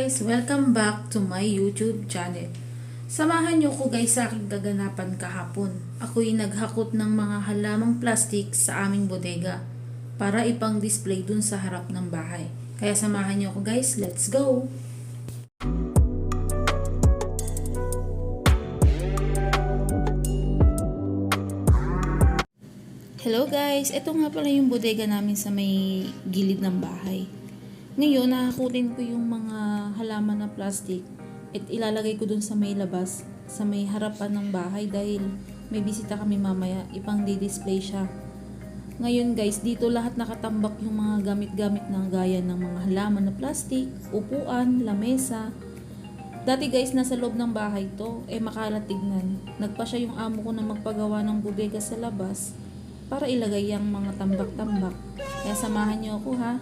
guys! Welcome back to my YouTube channel. Samahan niyo ko guys sa aking kaganapan kahapon. Ako'y naghakot ng mga halamang plastic sa aming bodega para ipang display dun sa harap ng bahay. Kaya samahan niyo ko guys, let's go! Hello guys! Ito nga pala yung bodega namin sa may gilid ng bahay. Ngayon, nakakutin ko yung mga halaman na plastic at ilalagay ko dun sa may labas, sa may harapan ng bahay dahil may bisita kami mamaya, ipang di-display siya. Ngayon guys, dito lahat nakatambak yung mga gamit-gamit na gaya ng mga halaman na plastic, upuan, lamesa. Dati guys, nasa loob ng bahay to, makalat tignan. Nagpa siya yung amo ko na magpagawa ng bodega sa labas para ilagay yung mga tambak-tambak. Kaya samahan niyo ako ha.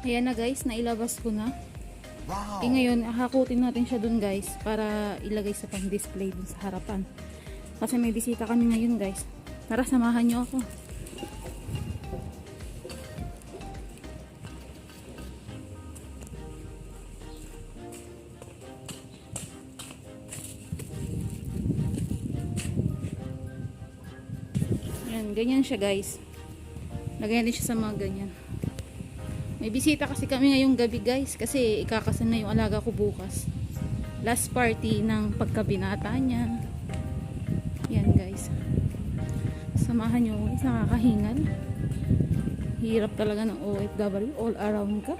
Ayan na guys, nailabas ko na. Wow! Ngayon, hakutin natin siya dun guys para ilagay sa pang-display dun sa harapan. Kasi may bisita kami ngayon guys. Tara, samahan nyo ako. Ayan, ganyan siya guys. Lagayan din siya sa mga ganyan. May bisita kasi kami ngayong gabi guys kasi ikakasal na yung alaga ko bukas. Last party ng pagkabinata niya. Yan guys. Samahan nyo guys, nakakahingal. Hirap talaga ng OFW, all around ka.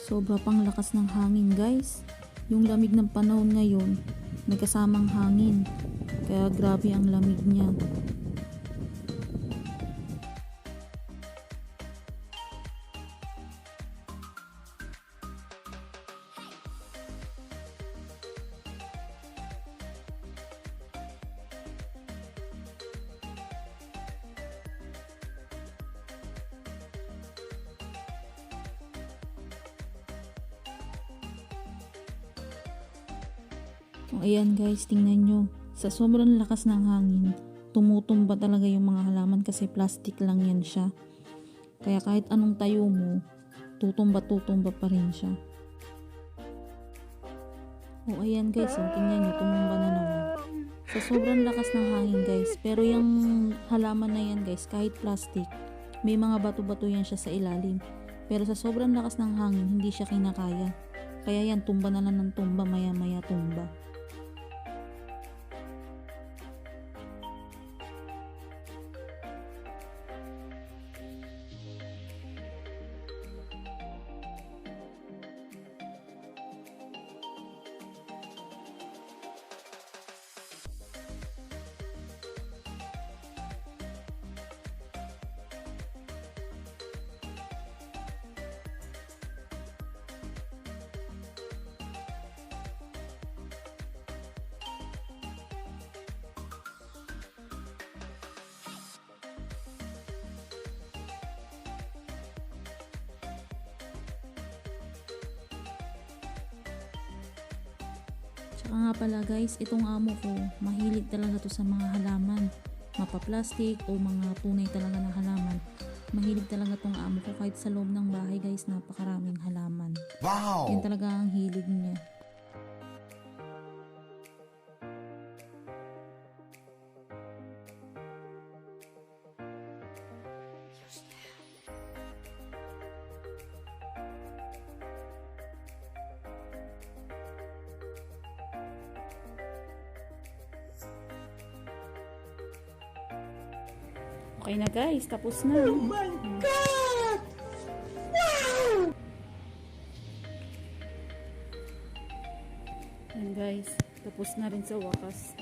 Sobra pang lakas ng hangin guys. Yung lamig ng panahon ngayon, may kasamang hangin. Kaya grabe ang lamig niya. Ayan guys, tingnan nyo. Sa sobrang lakas ng hangin, tumutumba talaga yung mga halaman kasi plastic lang yan siya. Kaya kahit anong tayo mo, tutumba pa rin siya. O ayan guys, tingnan nyo, tumumba na naman. Sa sobrang lakas ng hangin guys, pero yung halaman na yan guys, kahit plastic, may mga bato-bato yan siya sa ilalim. Pero sa sobrang lakas ng hangin, hindi siya kinakaya. Kaya yan, tumba na lang ng tumba, maya-maya tumba. Tsaka nga pala guys, itong amo ko, mahilig talaga to sa mga halaman. Mapa-plastic o mga tunay talaga na halaman. Mahilig talaga tong amo ko kahit sa loob ng bahay guys, napakaraming halaman. Wow! Yan talaga ang hilig niya. Okay na guys, tapos na. Oh my God! Wow! Yan guys, tapos na rin sa wakas.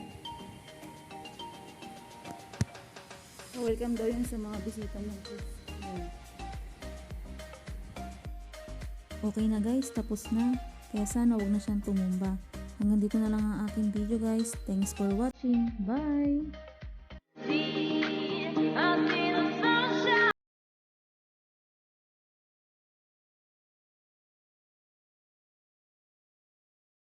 Welcome daw yun sa mga bisita ng Diyos. Ayan. Okay na guys, tapos na. Kaya sana huwag na siyang tumumba. Hanggang dito na lang ang aking video guys. Thanks for watching. Bye!